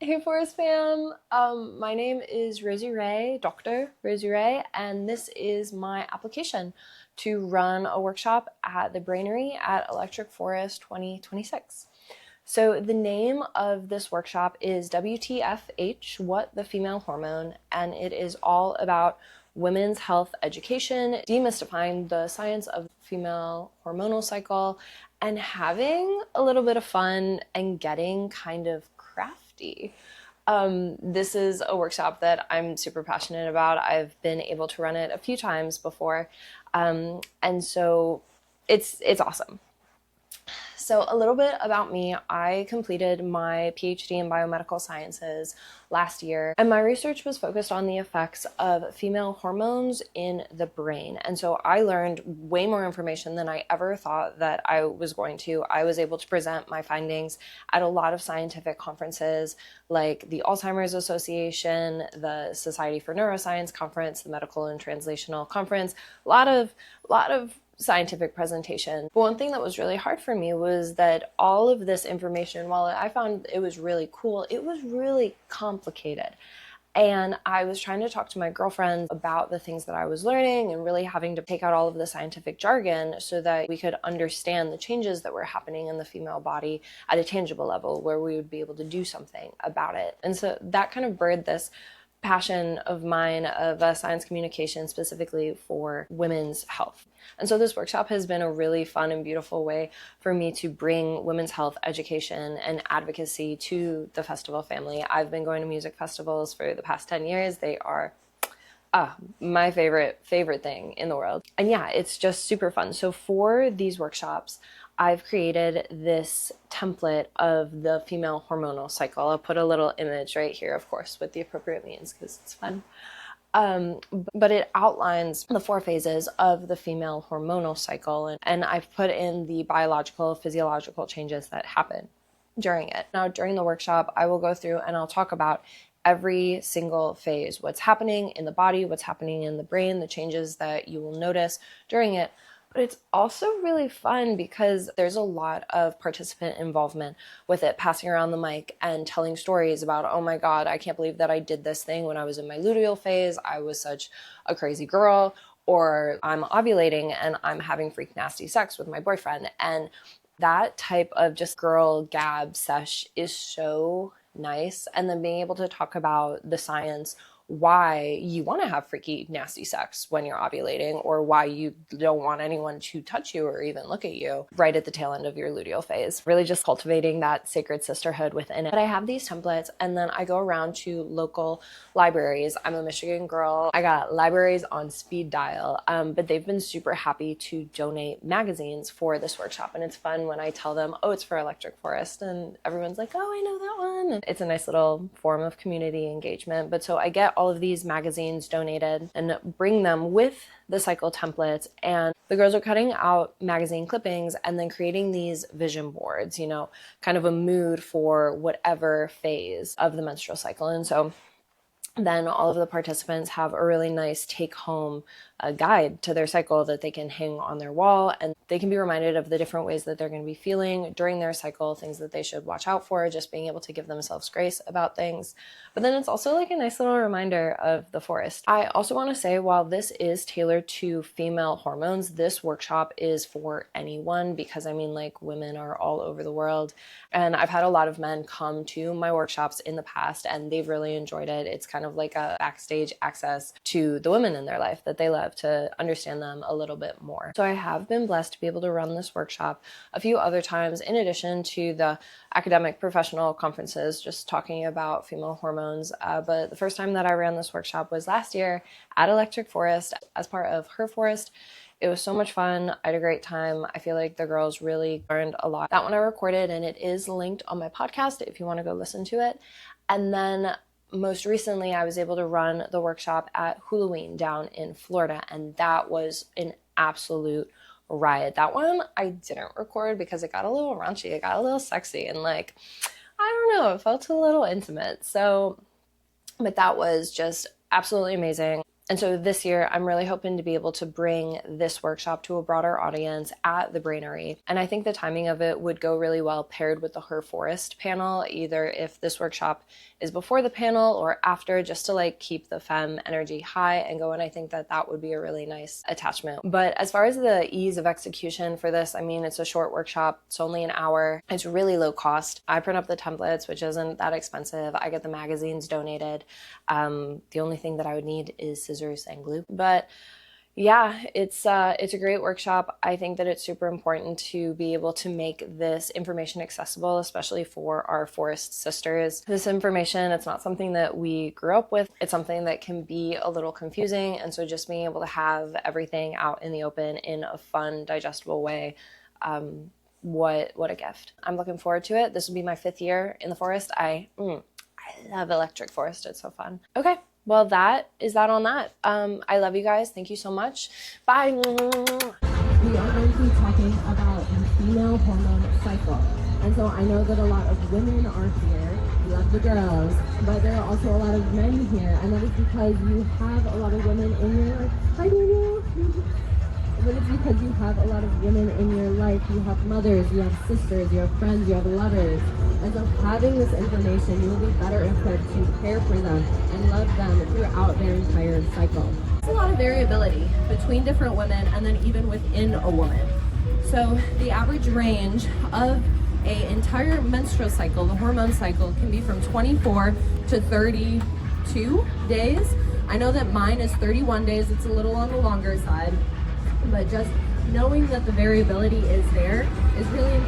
Hey Forest fam, my name is Rosie Ray, Dr. Rosie Ray, and this is my application to run a workshop at the Brainery at Electric Forest 2026. So the name of this workshop is WTFH, What the Female Hormone, and it is all about women's health education, demystifying the science of the female hormonal cycle, and having a little bit of fun and getting kind of crafty. This is a workshop that I'm super passionate about. I've been able to run it a few times before, and so it's awesome. So a little bit about me. I completed my PhD in biomedical sciences last year, and my research was focused on the effects of female hormones in the brain. And so I learned way more information than I ever thought that I was going to. I was able to present my findings at a lot of scientific conferences like the Alzheimer's Association, the Society for Neuroscience Conference, the Medical and Translational Conference, a lot of scientific presentation. But one thing that was really hard for me was that all of this information, while I found it was really cool, it was really complicated. And I was trying to talk to my girlfriends about the things that I was learning and really having to take out all of the scientific jargon so that we could understand the changes that were happening in the female body at a tangible level where we would be able to do something about it. And so that kind of birthed this passion of mine of science communication specifically for women's health. And so this workshop has been a really fun and beautiful way for me to bring women's health education and advocacy to the festival family. I've been going to music festivals for the past 10 years. They are my favorite thing in the world. And yeah, it's just super fun. So for these workshops, I've created this template of the female hormonal cycle. I'll put a little image right here, of course, with the appropriate means because it's fun. But it outlines the 4 phases of the female hormonal cycle, and I've put in the biological, physiological changes that happen during it. Now, during the workshop, I will go through and I'll talk about every single phase, what's happening in the body, what's happening in the brain, the changes that you will notice during it. But it's also really fun because there's a lot of participant involvement with it, passing around the mic and telling stories about, oh my God, I can't believe that I did this thing when I was in my luteal phase. I was such a crazy girl. Or I'm ovulating and I'm having freak nasty sex with my boyfriend. And that type of just girl gab sesh is so nice. And then being able to talk about the science, why you want to have freaky nasty sex when you're ovulating, or why you don't want anyone to touch you or even look at you right at the tail end of your luteal phase. Really just cultivating that sacred sisterhood within it. But I have these templates and then I go around to local libraries. I'm a Michigan girl. I got libraries on speed dial, but they've been super happy to donate magazines for this workshop. And it's fun when I tell them, oh, it's for Electric Forest, and everyone's like, oh, I know that one. It's a nice little form of community engagement. But so I get all of these magazines donated and bring them with the cycle templates, and the girls are cutting out magazine clippings and then creating these vision boards, you know, kind of a mood for whatever phase of the menstrual cycle. And so then all of the participants have a really nice take-home guide to their cycle that they can hang on their wall, and they can be reminded of the different ways that they're going to be feeling during their cycle, things that they should watch out for, just being able to give themselves grace about things. But then it's also like a nice little reminder of the forest. I also want to say, while this is tailored to female hormones, this workshop is for anyone, because I mean, like, women are all over the world, and I've had a lot of men come to my workshops in the past and they've really enjoyed it. It's kind of like a backstage access to the women in their life that they love, to understand them a little bit more. So I have been blessed to be able to run this workshop a few other times in addition to the academic professional conferences just talking about female hormones. But the first time that I ran this workshop was last year at Electric Forest as part of Her Forest. It was so much fun. I had a great time. I feel like the girls really learned a lot. That one I recorded, and it is linked on my podcast if you want to go listen to it. And then most recently, I was able to run the workshop at Halloween down in Florida, and that was an absolute riot. That one I didn't record because it got a little raunchy, it got a little sexy, and like, I don't know, it felt a little intimate. So, but that was just absolutely amazing. And so this year, I'm really hoping to be able to bring this workshop to a broader audience at the Brainery. And I think the timing of it would go really well paired with the Her Forest panel, either if this workshop is before the panel or after, just to like keep the femme energy high and going. I think that that would be a really nice attachment. But as far as the ease of execution for this, I mean, it's a short workshop. It's only an hour. It's really low cost. I print up the templates, which isn't that expensive. I get the magazines donated. The only thing that I would need is scissors and glue. But yeah, it's a great workshop. I think that it's super important to be able to make this information accessible, especially for our forest sisters. This information, it's not something that we grew up with. It's something that can be a little confusing. And so just being able to have everything out in the open in a fun, digestible way, what a gift. I'm looking forward to it. This will be my 5th year in the forest. I love electric forest. It's so fun. Okay. Well, that is that on that. I love you guys. Thank you so much. Bye. We are going to be talking about the female hormone cycle. And so I know that a lot of women are here. We love the girls. But there are also a lot of men here. And that is because you have a lot of women in your life. Hi, Daniel. But it's because you have a lot of women in your life. You have mothers, you have sisters, you have friends, you have lovers. And so having this information, you will be better equipped to care for them and love them throughout their entire cycle. There's a lot of variability between different women and then even within a woman. So the average range of an entire menstrual cycle, the hormone cycle, can be from 24 to 32 days. I know that mine is 31 days. It's a little on the longer side. But just knowing that the variability is there is really important.